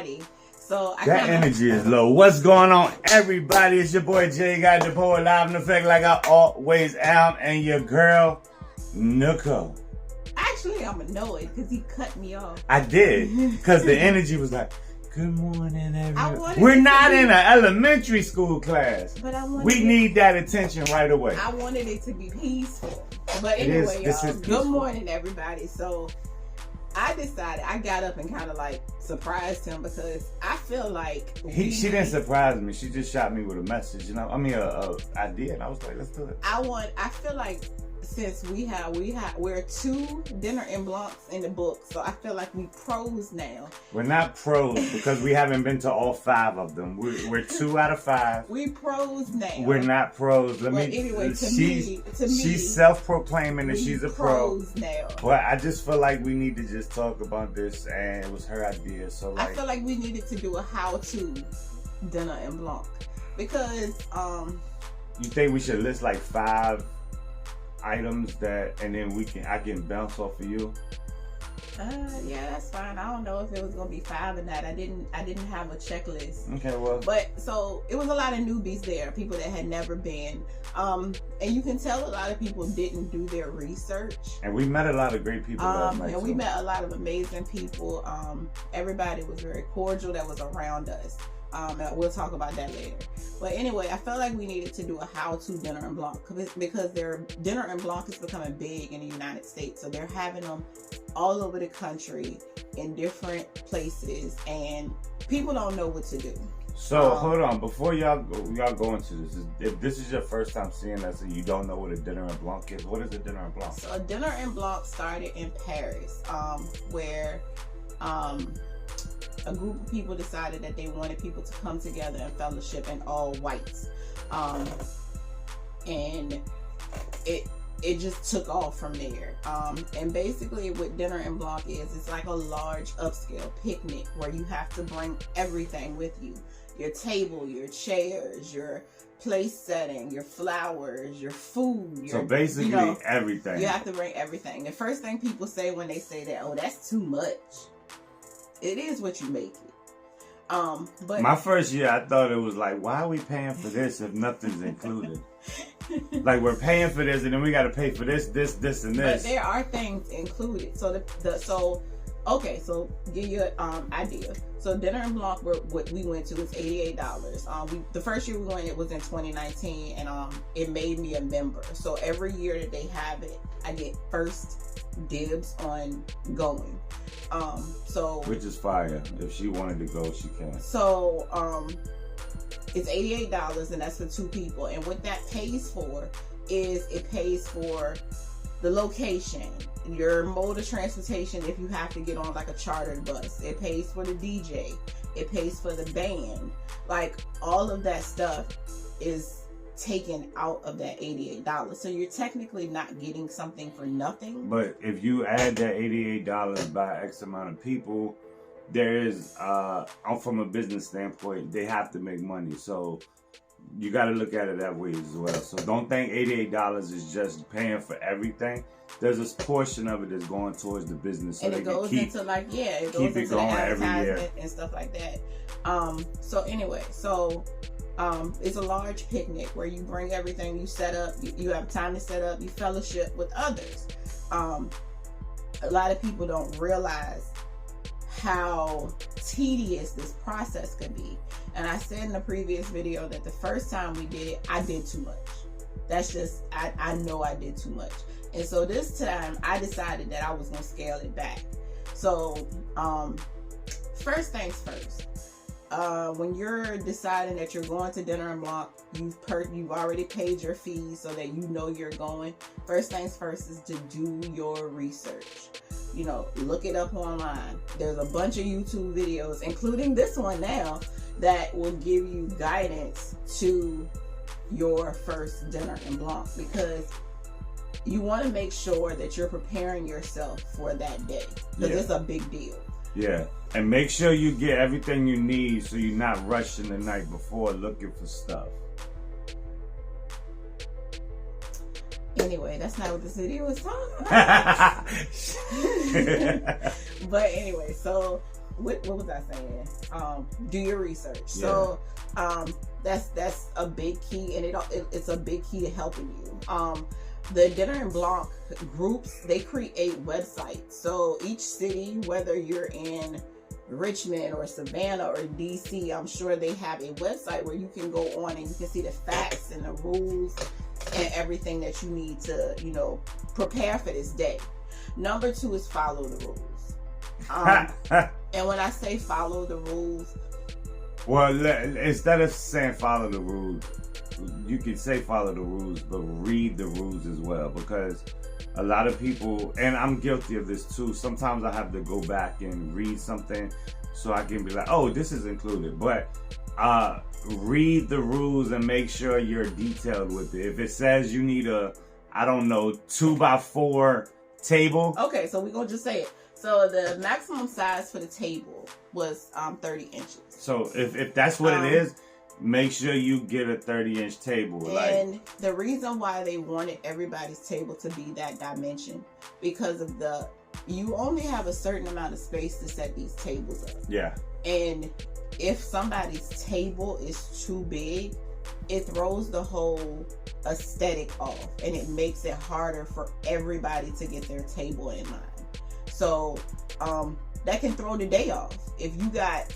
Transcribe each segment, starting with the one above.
everybody. So that energy is low. What's going on, everybody? It's your boy jgottdapoet, live in effect like I always am, and your girl Nicole. Actually, I'm annoyed because he cut me off. I did, because the energy was like, good morning, everyone. We're not in an elementary school class. But we need that attention right away. I wanted it to be peaceful. But anyway, y'all, good morning, everybody. So I decided, I got up and kind of like surprised him because I feel like she didn't surprise me. She just shot me with a message, a idea, and I was like, let's do it. I feel like since we're 2 dinner and Blancs in the book, so I feel like we pros now. We're not pros because we haven't been to all 5 of them. We're 2 out of 5. We pros now. We're not pros. Anyway, to me, she's self-proclaiming that she's a pro. Pros now. But I just feel like we need to just talk about this, and it was her idea. So I feel like we needed to do a how-to dinner and Blanc because you think we should list like 5 items and then I can bounce off of you? Yeah, that's fine. I don't know if it was gonna be 5 or not. I didn't have a checklist. Okay, well. But so it was a lot of newbies there, people that had never been. And you can tell a lot of people didn't do their research. And we met a lot of great people last night. And we met a lot of amazing people. Everybody was very cordial that was around us. And we'll talk about that later. But anyway, I felt like we needed to do a how-to dinner and Blanc because their dinner and Blanc is becoming big in the United States. So they're having them all over the country in different places, and people don't know what to do. So hold on, before y'all go into this, if this is your first time seeing us and you don't know what a dinner and Blanc is, what is a dinner and Blanc? So a dinner and Blanc started in Paris, where a group of people decided that they wanted people to come together and fellowship in all whites. And it just took off from there. And basically what dinner and Blanc is, it's like a large upscale picnic where you have to bring everything with you. Your table, your chairs, your place setting, your flowers, your food. So basically everything. You have to bring everything. The first thing people say when they say that, oh, that's too much. It is what you make it. But my first year, I thought it was like, why are we paying for this if nothing's included? Like, we're paying for this, and then we got to pay for this, and this. But there are things included. So so give you an idea. So dinner and Blanc, what we went to was $88. The first year we went, it was in 2019, and it made me a member. So every year that they have it, I get first dibs on going. Which is fire. If she wanted to go, she can. So it's $88, and that's for 2 people. And what that pays for is it pays for the location, your mode of transportation if you have to get on like a chartered bus. It pays for the DJ. It pays for the band. Like, all of that stuff is taken out of that $88. So you're technically not getting something for nothing. But if you add that $88 by X amount of people, there is, from a business standpoint, they have to make money. So you got to look at it that way as well. So don't think $88 is just paying for everything. There's a portion of it that's going towards the business, so and it goes into it goes into the advertisement and stuff like that. So anyway, it's a large picnic where you bring everything, you set up, you have time to set up, you fellowship with others. A lot of people don't realize how tedious this process could be. And I said in the previous video that the first time we did it, I did too much. That's just, I know I did too much. And so this time I decided that I was going to scale it back. So first things first. When you're deciding that you're going to dinner and Blanc, you've already paid your fees so that you know you're going. First things first is to do your research. Look it up online. There's a bunch of YouTube videos, including this one now, that will give you guidance to your first dinner and Blanc, because you want to make sure that you're preparing yourself for that day, because it's a big deal. Yeah, and make sure you get everything you need so you're not rushing the night before looking for stuff. Anyway, that's not what this video is talking about. But anyway, so what was I saying? Do your research. Yeah. So that's a big key, and it's a big key to helping you. The Dinner and Blanc groups, they create websites. So each city, whether you're in Richmond or Savannah or DC, I'm sure they have a website where you can go on and you can see the facts and the rules and everything that you need to, prepare for this day. Number 2 is follow the rules. And when I say follow the rules, well, instead of saying follow the rules, you can say follow the rules, but read the rules as well, because a lot of people, and I'm guilty of this too, sometimes I have to go back and read something so I can be like, oh, this is included. But read the rules and make sure you're detailed with it. If it says you need a, 2x4 table. Okay, so we're going to just say it. So the maximum size for the table was 30 inches. So if that's what it is, make sure you get a 30-inch table. And the reason why they wanted everybody's table to be that dimension, because of you only have a certain amount of space to set these tables up. Yeah. And if somebody's table is too big, it throws the whole aesthetic off, and it makes it harder for everybody to get their table in line. So that can throw the day off. If you got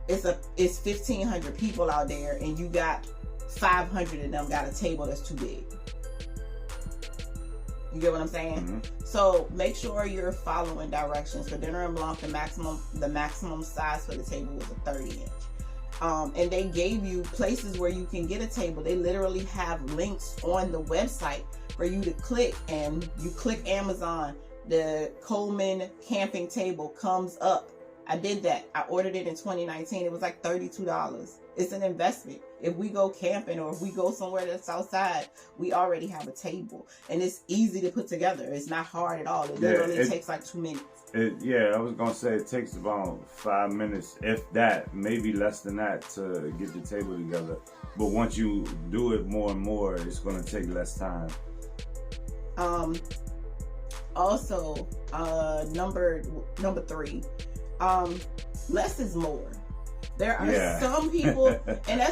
it's 1,500 people out there, and you got 500 of them got a table that's too big. You get what I'm saying? Mm-hmm. So make sure you're following directions. For Dinner and Blanc, the maximum size for the table was a 30-inch. And they gave you places where you can get a table. They literally have links on the website for you to click, and you click Amazon, the Coleman camping table comes up. I did that. I ordered it in 2019. It was like $32. It's an investment. If we go camping or if we go somewhere that's outside, we already have a table, and it's easy to put together. It's not hard at all. It literally takes like 2 minutes. I was gonna say it takes about 5 minutes, if that, maybe less than that, to get the table together. But once you do it more and more, it's gonna take less time. Also, number 3, less is more. There are some people, and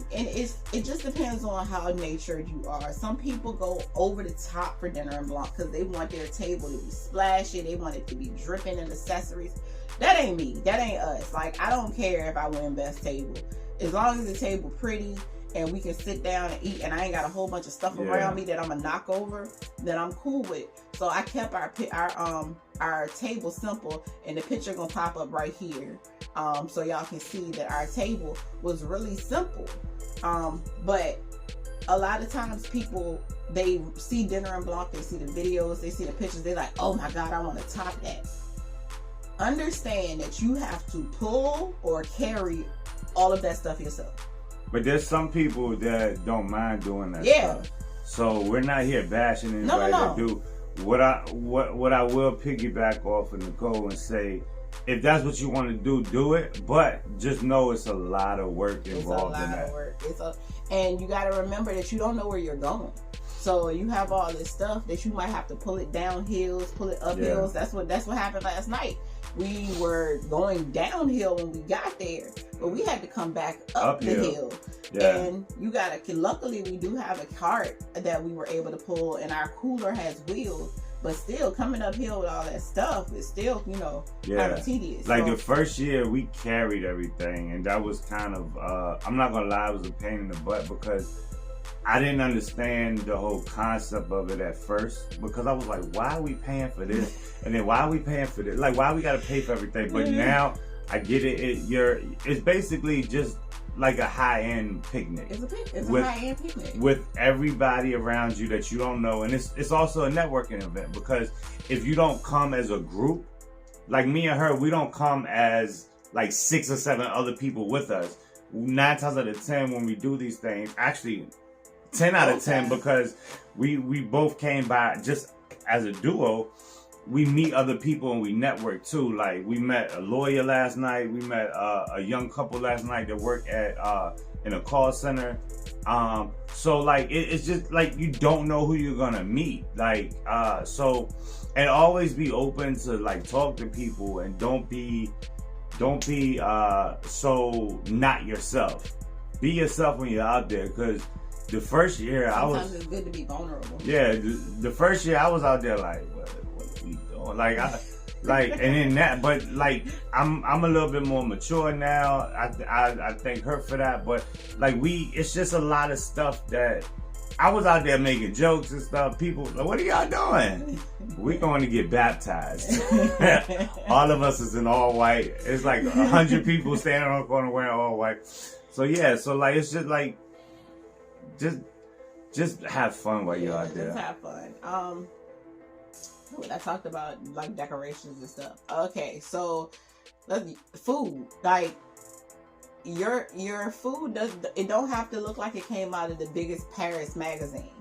it just depends on how natured you are. Some people go over the top for Dinner and Blanc because they want their table to be splashy. They want it to be dripping in accessories. That ain't me. That ain't us. Like, I don't care if I win best table, as long as the table pretty and we can sit down and eat, and I ain't got a whole bunch of stuff around me that I'm gonna knock over, then I'm cool with it. So I kept our table simple, and the picture gonna pop up right here, so y'all can see that our table was really simple. But a lot of times people, they see Dinner and Blanc, they see the videos, they see the pictures, they're like, oh my God, I want to top that. Understand that you have to pull or carry all of that stuff yourself. But there's some people that don't mind doing that stuff. So we're not here bashing anybody that do. What I will piggyback off of Nicole and say, if that's what you want to do, do it. But just know it's a lot of work involved in that. And you got to remember that you don't know where you're going. So you have all this stuff that you might have to pull it down hills, pull it up hills. That's what happened last night. We were going downhill when we got there, but we had to come back up the hill. Yeah. And luckily we do have a cart that we were able to pull, and our cooler has wheels, but still coming uphill with all that stuff is still, kind of tedious. Like the first year we carried everything, and that was kind of, I'm not gonna lie, it was a pain in the butt because I didn't understand the whole concept of it at first, because I was like, why are we paying for this? And then why are we paying for this? Like, why we got to pay for everything? But now I get it. It's basically just like a high-end picnic. It's a high-end picnic. With everybody around you that you don't know. And it's also a networking event, because if you don't come as a group, like me and her, we don't come as like 6 or 7 other people with us. 9 times out of 10 when we do these things, actually 10 out of 10, because we both came by just as a duo. We meet other people and we network too. Like, we met a lawyer last night. We met a young couple last night that work at in a call center. So like it's just like you don't know who you're gonna meet. Like so, and always be open to like talk to people, and don't be don't be so not yourself. Be yourself when you're out there, because the first year sometimes it's good to be vulnerable. Yeah, the first year I was out there like, what are we doing? Like, and then that, but like, I'm a little bit more mature now. I thank her for that. But like, it's just a lot of stuff that I was out there making jokes and stuff. People, like, what are y'all doing? We're going to get baptized. All of us is in all white. It's like 100 people standing on the corner wearing all white. So yeah, so like, it's just like, just have fun while you're out there. Just have fun. I talked about like decorations and stuff. Okay, so food, like your food don't have to look like it came out of the biggest Paris magazine.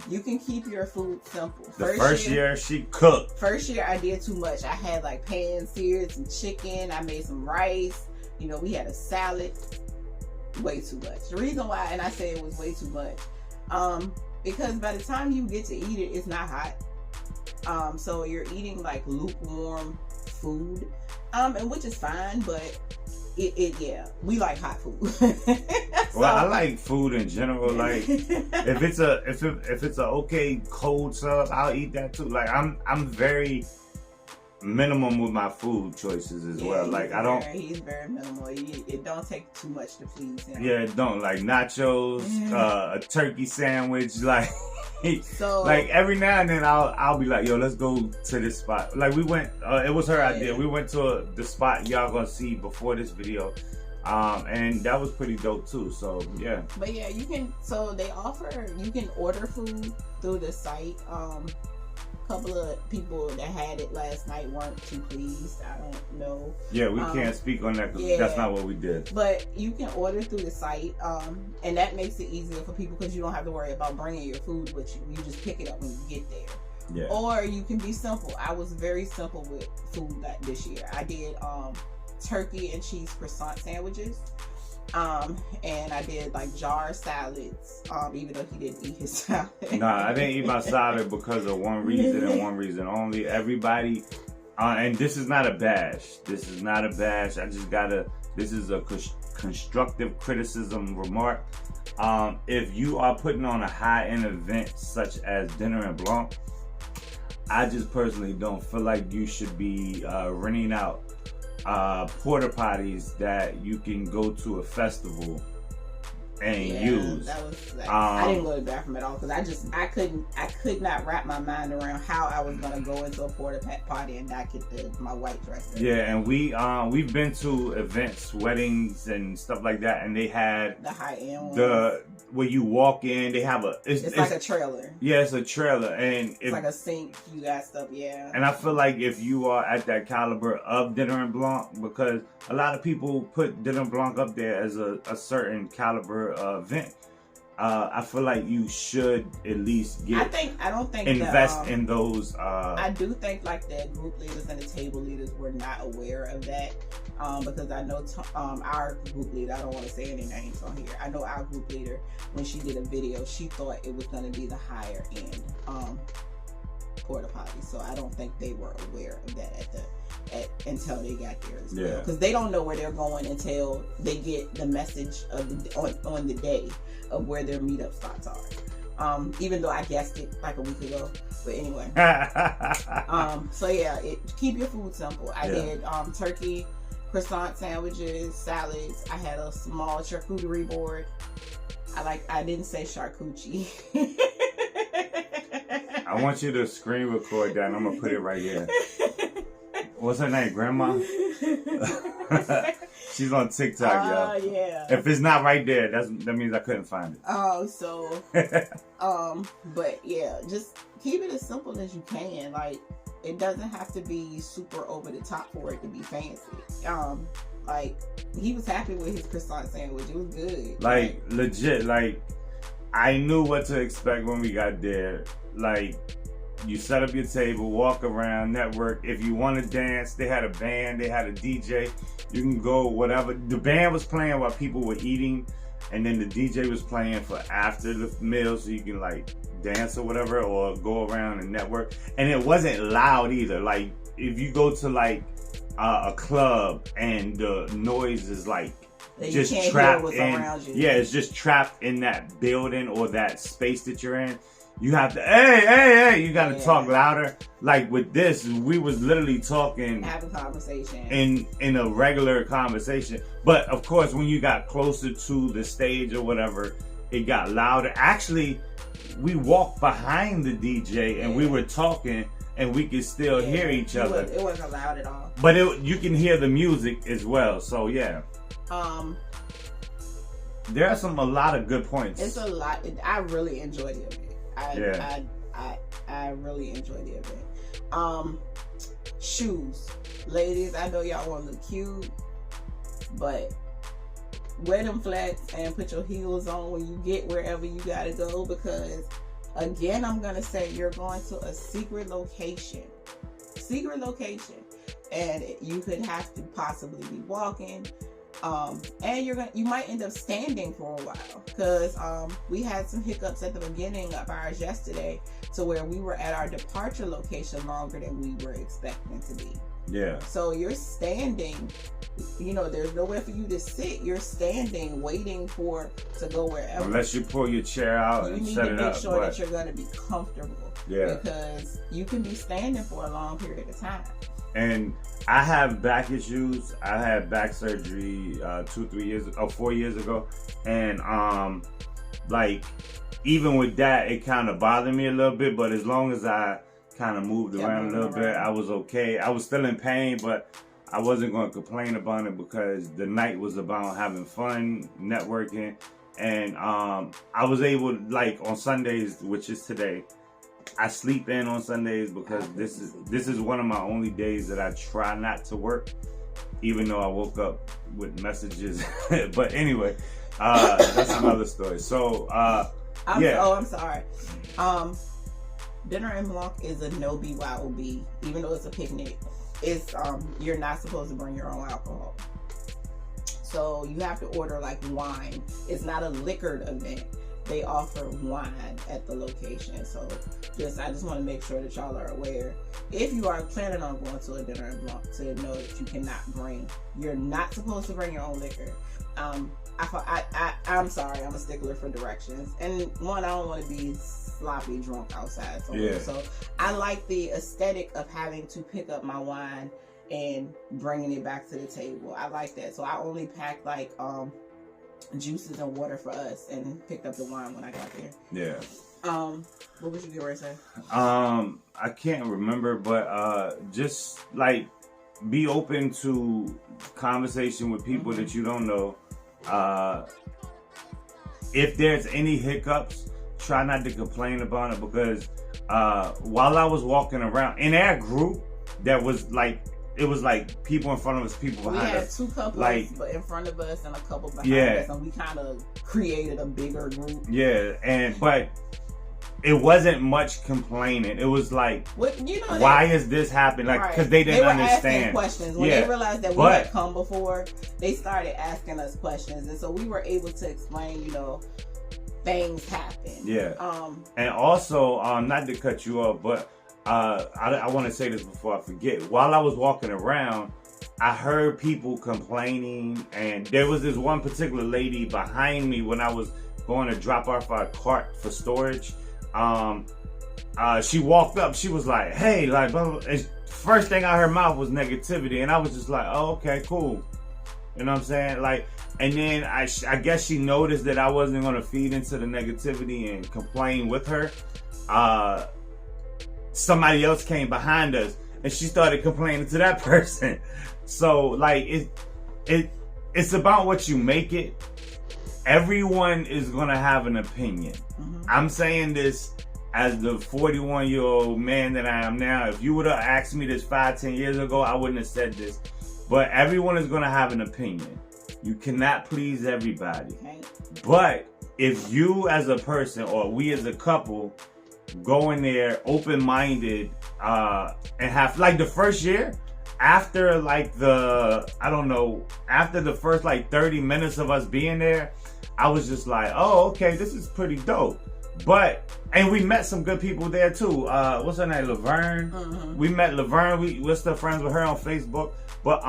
You can keep your food simple. First year she cooked. First year I did too much. I had like pan-seared some chicken. I made some rice. You know, we had a salad. Way too much. The reason why, and I say it was way too much, because by the time you get to eat it, it's not hot. So you're eating like lukewarm food, and which is fine, but yeah, we like hot food. So, well, I like food in general. Like if it's a okay cold sub, I'll eat that too. Like I'm very minimum with my food choices as well. Like he's very minimal. It don't take too much to please him. Yeah, it don't. Like nachos, a turkey sandwich, like. So like every now and then I'll be like, yo, let's go to this spot. Like we went, it was her idea. We went to the spot y'all gonna see before this video, and that was pretty dope too. So yeah. But yeah, you can order food through the site. A couple of people that had it last night weren't too pleased. I don't know. Yeah, we can't speak on that because that's not what we did. But you can order through the site, and that makes it easier for people because you don't have to worry about bringing your food with you. You just pick it up when you get there. Yeah. Or you can be simple. I was very simple with food this year. I did turkey and cheese croissant sandwiches. And I did like jar salads, even though he didn't eat his salad. Nah, I didn't eat my salad because of one reason and one reason only. Everybody, and this is not a bash. This is not a bash. This is a constructive criticism remark. If you are putting on a high-end event such as dinner and Blanc, I just personally don't feel like you should be renting out porta potties that you can go to a festival and use. That was like, I didn't go to the bathroom at all because I could not wrap my mind around how I was gonna go into a porta potty and not get my white dress in. Yeah, and we've been to events, weddings and stuff like that, and they had the high end ones. Where you walk in, they have it's like a trailer. Yeah, it's a trailer, and it's like a sink. You got stuff, yeah. And I feel like if you are at that caliber of Dinner and Blanc, because a lot of people put Dinner and Blanc up there as a certain caliber event, I feel like you should at least invest in those. I do think like the group leaders and the table leaders were not aware of that. Because I know our group leader, I don't want to say any names on here. I know our group leader, when she did a video, she thought it was going to be the higher end porta potty. So I don't think they were aware of that until they got there as well. Because they don't know where they're going until they get the message of on the day of where their meetup spots are. Even though I guessed it like a week ago. But anyway. So yeah, keep your food simple. I did turkey, croissant sandwiches, salads. I had a small charcuterie board. I didn't say charcuterie. I want you to screen record that and I'm gonna put it right here. What's her name? Grandma? She's on TikTok, y'all. Yeah. If it's not right there, that means I couldn't find it. Oh, so but yeah, just keep it as simple as you can. Like, it doesn't have to be super over the top for it to be fancy. Like, he was happy with his croissant sandwich. It was good. Like legit, like I knew what to expect when we got there. Like, you set up your table, walk around, network. If you want to dance, they had a band, they had a DJ. You can go whatever. The band was playing while people were eating, and then the DJ was playing for after the meal, so you can like dance or whatever, or go around and network. And it wasn't loud either. Like, if you go to like a club and the noise is like that just you can't trapped hear what's in. around you. Yeah, it's just trapped in that building or that space that you're in. You have to, hey, you got to talk louder. Like with this, we was literally talking, having conversation in a regular conversation. But of course, when you got closer to the stage or whatever, it got louder. Actually, we walked behind the DJ and we were talking, and we could still hear each other. It wasn't loud at all. But you can hear the music as well. So yeah. There are a lot of good points. It's a lot. I really enjoyed the event. I really enjoyed the event. Shoes, ladies. I know y'all want to look cute, but wear them flats and put your heels on when you get wherever you gotta go, because again, I'm gonna say you're going to a secret location, and you could have to possibly be walking. And you might end up standing for a while, because we had some hiccups at the beginning of ours yesterday, to where we were at our departure location longer than we were expecting to be. Yeah. So you're standing, there's nowhere for you to sit. You're standing, waiting to go wherever. Unless you pull your chair out and set it up. You need to make sure that you're going to be comfortable. Yeah. Because you can be standing for a long period of time. And I have back issues. I had back surgery 4 years ago, and even with that, it kind of bothered me a little bit. But as long as I kind of moved around a little bit, I was okay. I was still in pain, but I wasn't going to complain about it, because the night was about having fun, networking, and I was able, on Sundays, which is today, I sleep in on Sundays, because this is one of my only days that I try not to work, even though I woke up with messages. But anyway, that's another story. So I'm sorry. Dinner and Blanc is a no BYOB, even though it's a picnic. It's you're not supposed to bring your own alcohol. So you have to order wine. It's not a liquored event. They offer wine at the location. So I just want to make sure that y'all are aware. If you are planning on going to a Dinner and Blanc, to know that you cannot you're not supposed to bring your own liquor. I'm sorry, I'm a stickler for directions. And I don't want to be sloppy drunk outside. So I like the aesthetic of having to pick up my wine and bringing it back to the table. I like that. So I only packed juices and water for us, and picked up the wine when I got there. Yeah. What would you get ready to say? I can't remember, but just be open to conversation with people that you don't know. If there's any hiccups, try not to complain about it, because while I was walking around in our group, that was it was people in front of us, people behind us. We had 2 couples in front of us and a couple behind us, and we kind of created a bigger group. Yeah, but it wasn't much complaining. It was why is this happening? Because they didn't understand. They were asking questions. When they realized that we had come before, they started asking us questions, and so we were able to explain, things happen. Yeah. And also, not to cut you off, but I want to say this before I forget. While I was walking around, I heard people complaining, and there was this one particular lady behind me when I was going to drop off our cart for storage. She walked up. She was like, "Hey," blah, blah. And first thing out her mouth was negativity, and I was just like, "Oh, okay, cool." You know what I'm saying? And then I guess she noticed that I wasn't going to feed into the negativity and complain with her. Somebody else came behind us, and she started complaining to that person. So it's about what you make it. Everyone is gonna have an opinion. Mm-hmm. I'm saying this as the 41-year-old man that I am now. If you would have asked me this 5-10 years ago, I wouldn't have said this. But everyone is gonna have an opinion. You cannot please everybody. Okay. But if you as a person, or we as a couple, go in there open-minded and have the first year, after after the first 30 minutes of us being there, I was just like, oh, okay, this is pretty dope. And we met some good people there too. What's her name? Laverne. Mm-hmm. We met Laverne. We're still friends with her on Facebook. But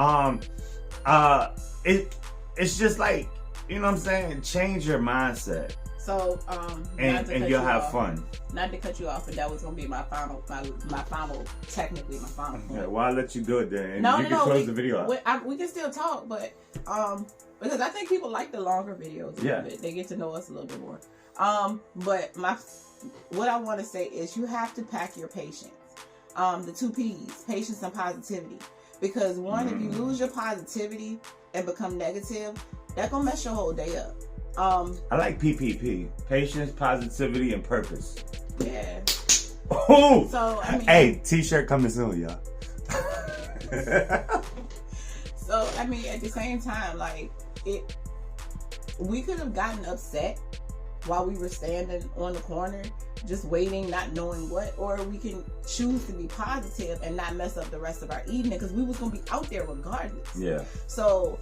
it's just like, you know what I'm saying? Change your mindset. So and you'll have fun. Not to cut you off, but that was gonna be my final technically my final point. Yeah, well, I'll let you do it then. And no, you can close the video out. We can still talk, but because I think people like the longer videos a little bit. They get to know us a little bit more. But what I want to say is you have to pack your patience. The 2 P's, patience and positivity. Because one, if you lose your positivity and become negative, that's gonna mess your whole day up. I like PPP, patience, positivity, and purpose. Yeah. Oh. So I mean, hey, t-shirt coming soon, y'all. So I mean, at the same time, like we could have gotten upset while we were standing on the corner, just waiting, not knowing what, or we can choose to be positive and not mess up the rest of our evening because we was gonna be out there regardless. Yeah. So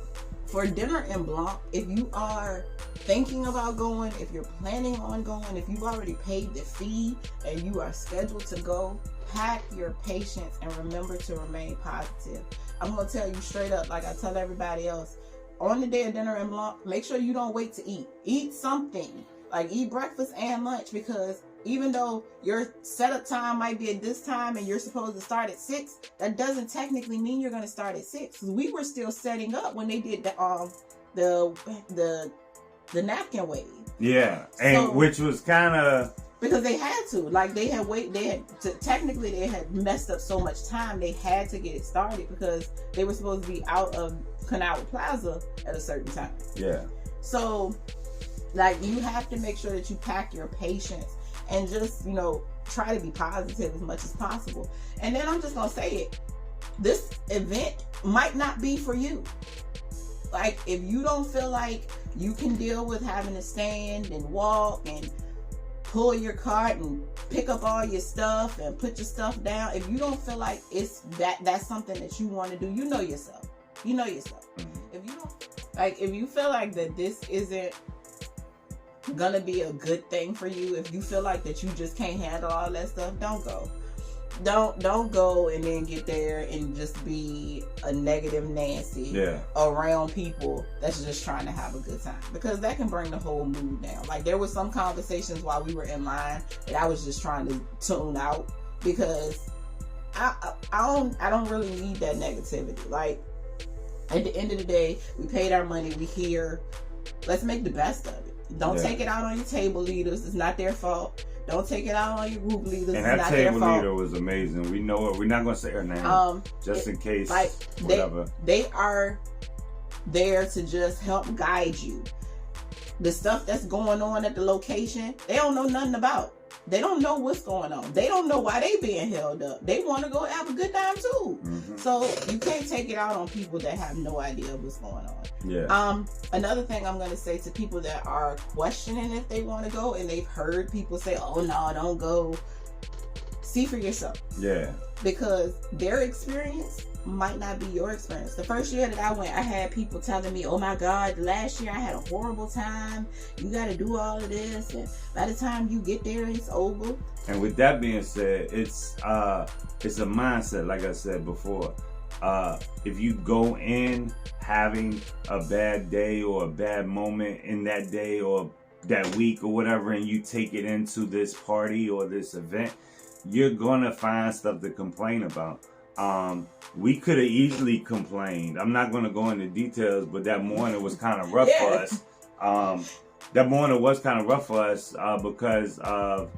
for dinner in Blanc, if you are thinking about going, if you're planning on going, if you've already paid the fee and you are scheduled to go, pack your patience and remember to remain positive. I'm gonna tell you straight up, like I tell everybody else, on the day of dinner in Blanc, make sure you don't wait to eat. Eat something. Like eat breakfast and lunch, because even though your setup time might be at this time and you're supposed to start at 6, that doesn't technically mean you're going to start at 6. We were still setting up when they did the napkin wave. Yeah, and so, which was kind of because they had to, like they had technically they had messed up so much time, they had to get it started because they were supposed to be out of Canal Plaza at a certain time. Yeah. So like you have to make sure that you pack your patience and just, try to be positive as much as possible. And then I'm just going to say it. This event might not be for you. Like if you don't feel like you can deal with having to stand and walk and pull your cart and pick up all your stuff and put your stuff down. If you don't feel like that's something that you want to do, you know yourself. You know yourself. If you feel like that this isn't gonna be a good thing for you, if you feel like that you just can't handle all that stuff, don't go. Don't go and then get there and just be a negative Nancy around people that's just trying to have a good time, because that can bring the whole mood down. Like there was some conversations while we were in line that I was just trying to tune out because I don't really need that negativity. Like at the end of the day, we paid our money, we here, let's make the best of it. Don't take it out on your table leaders. It's not their fault. Don't take it out on your group leaders. And that table leader was amazing. We know her. We're not going to say her name. Just in case. Like, whatever. They are there to just help guide you. The stuff that's going on at the location, they don't know nothing about. They don't know what's going on. They don't know why they being held up. They want to go have a good time too. Mm-hmm. So you can't take it out on people that have no idea what's going on. Yeah. Another thing I'm going to say to people that are questioning if they want to go and they've heard people say, "Oh no, don't go." See for yourself. Yeah. Because their experience might not be your experience. The first year that I went, I had people telling me, "Oh my God, last year I had a horrible time. You got to do all of this, and by the time you get there, it's over." And with that being said, it's a mindset. Like I said before, if you go in having a bad day or a bad moment in that day or that week or whatever, and you take it into this party or this event, you're gonna find stuff to complain about. We could have easily complained. I'm not going to go into details, but that morning was kind of rough for us. That morning was kind of rough for us because of,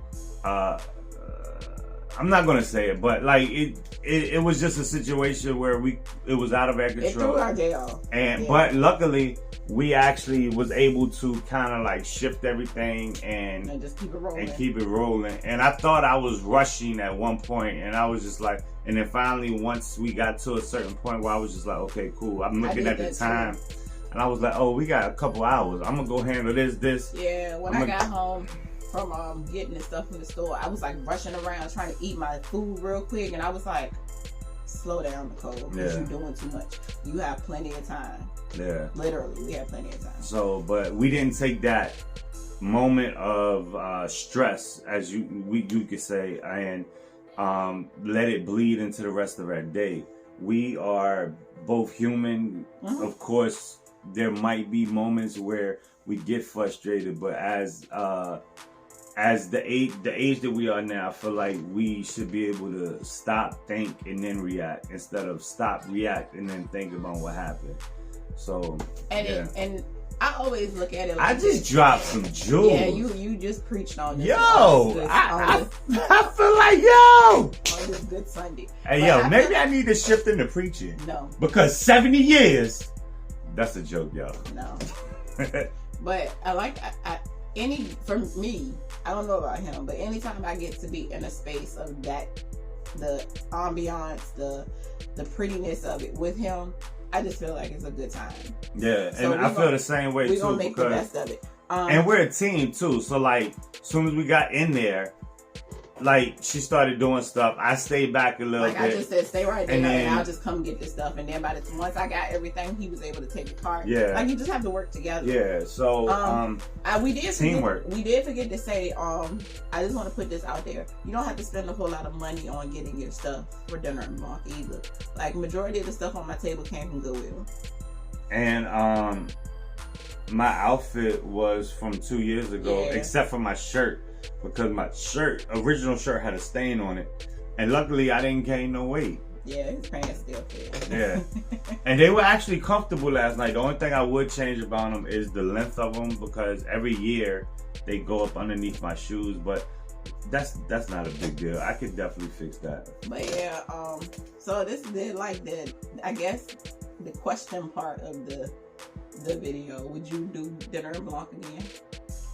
I'm not going to say it, but like it was just a situation where it was out of our control. It threw our day off. But luckily, we actually was able to kind of like shift everything and just keep it rolling. And I thought I was rushing at one point, and I was just like, and then finally once we got to a certain point where I was just like, okay, cool. I'm looking at the time, too. And I was like, oh, we got a couple hours. I'm gonna go handle this. Yeah, when I got home from getting the stuff from the store, I was like rushing around trying to eat my food real quick, and I was like, slow down, Nicole, because you're doing too much. You have plenty of time. Yeah. Literally, we have plenty of time. So, but we didn't take that moment of stress, as you could say, and let it bleed into the rest of our day. We are both human. Of course, there might be moments where we get frustrated, but as the age that we are now, I feel like we should be able to stop, think, and then react instead of stop, react, and then think about what happened. So and I always look at it like I just dropped some jewels. Yeah, you just preached on this. I feel like, yo! On this good Sunday. Hey, but maybe I need to shift into preaching. No. Because 70 years, that's a joke, y'all. No. But for me, I don't know about him, but anytime I get to be in a space of that, the ambiance, the prettiness of it with him, I just feel like it's a good time. Yeah, so and I feel the same way too. We're gonna make the best of it. And we're a team too. So like, as soon as we got in there, like she started doing stuff. I stayed back a little bit. I just said, stay right there, and I'll just come get this stuff. And then once I got everything, he was able to take the part. Yeah, like you just have to work together. Yeah. So we did teamwork. We did forget to say. I just want to put this out there. You don't have to spend a whole lot of money on getting your stuff for dinner and Blanc either. Like majority of the stuff on my table came from Goodwill. And my outfit was from 2 years ago, except for my shirt. Because my original shirt had a stain on it. And luckily I didn't gain no weight. Yeah, his pants still fit. Yeah. And they were actually comfortable last night. The only thing I would change about them is the length of them, because every year they go up underneath my shoes. But that's not a big deal. I could definitely fix that. But yeah, so this is like I guess the question part of the video. Would you do dinner and Blanc again?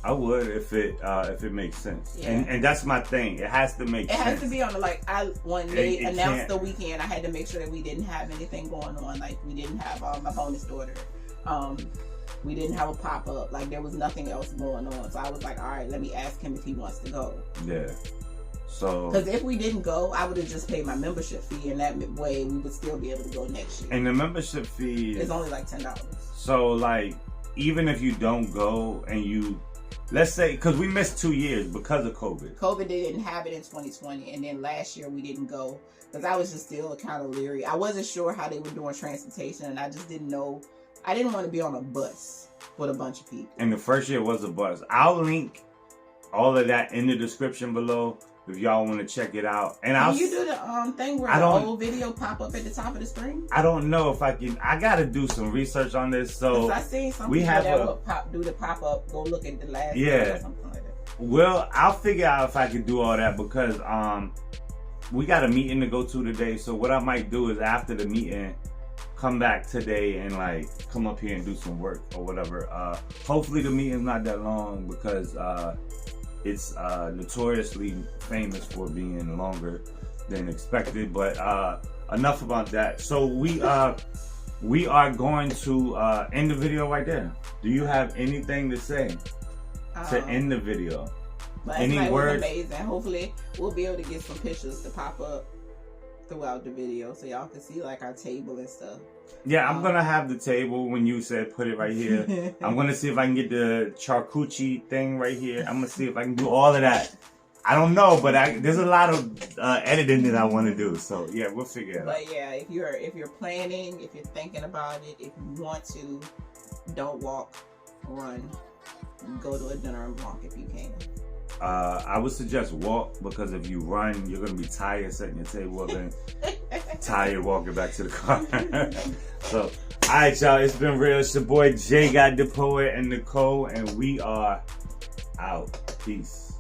I would if it makes sense. Yeah. And that's my thing. It has to make sense. It has to be on when they announced the weekend, I had to make sure that we didn't have anything going on. Like we didn't have my bonus daughter. We didn't have a pop-up. Like there was nothing else going on. So I was like, all right, let me ask him if he wants to go. Yeah. So because if we didn't go, I would have just paid my membership fee, and that way we would still be able to go next year. And the membership fee is only like $10. So like even if you don't go and you, let's say, because we missed 2 years because of COVID. COVID didn't have it in 2020, and then last year we didn't go because I was just still kind of leery. I wasn't sure how they were doing transportation, and I just didn't know. I didn't want to be on a bus with a bunch of people. And the first year was a bus. I'll link all of that in the description below if y'all want to check it out. And Can you do the thing where the old video pop up at the top of the screen? I don't know if I can. I got to do some research on this. So I seen some people that would do the pop up. Go look at the last video or something like that. Well, I'll figure out if I can do all that because we got a meeting to go to today. So what I might do is after the meeting, come back today and like come up here and do some work or whatever. Hopefully the meeting's not that long because it's notoriously famous for being longer than expected. But enough about that. So we are going to end the video right there. Do you have anything to say to end the video? Any words? Amazing. Hopefully we'll be able to get some pictures to pop up throughout the video so y'all can see like our table and stuff. Yeah, I'm gonna have the table when you said put it right here. I'm gonna see if I can get the charcuterie thing right here. I'm gonna see if I can do all of that. I don't know, but there's a lot of editing that I want to do. So yeah, we'll figure it out. But yeah, if you're planning, if you're thinking about it, if you want to, don't walk, run, go to a dinner and Blanc if you can. I would suggest walk because if you run, you're gonna be tired setting your table up and tired walking back to the car. So, all right, y'all. It's been real. It's your boy Gott the Poet and Nicole, and we are out. Peace.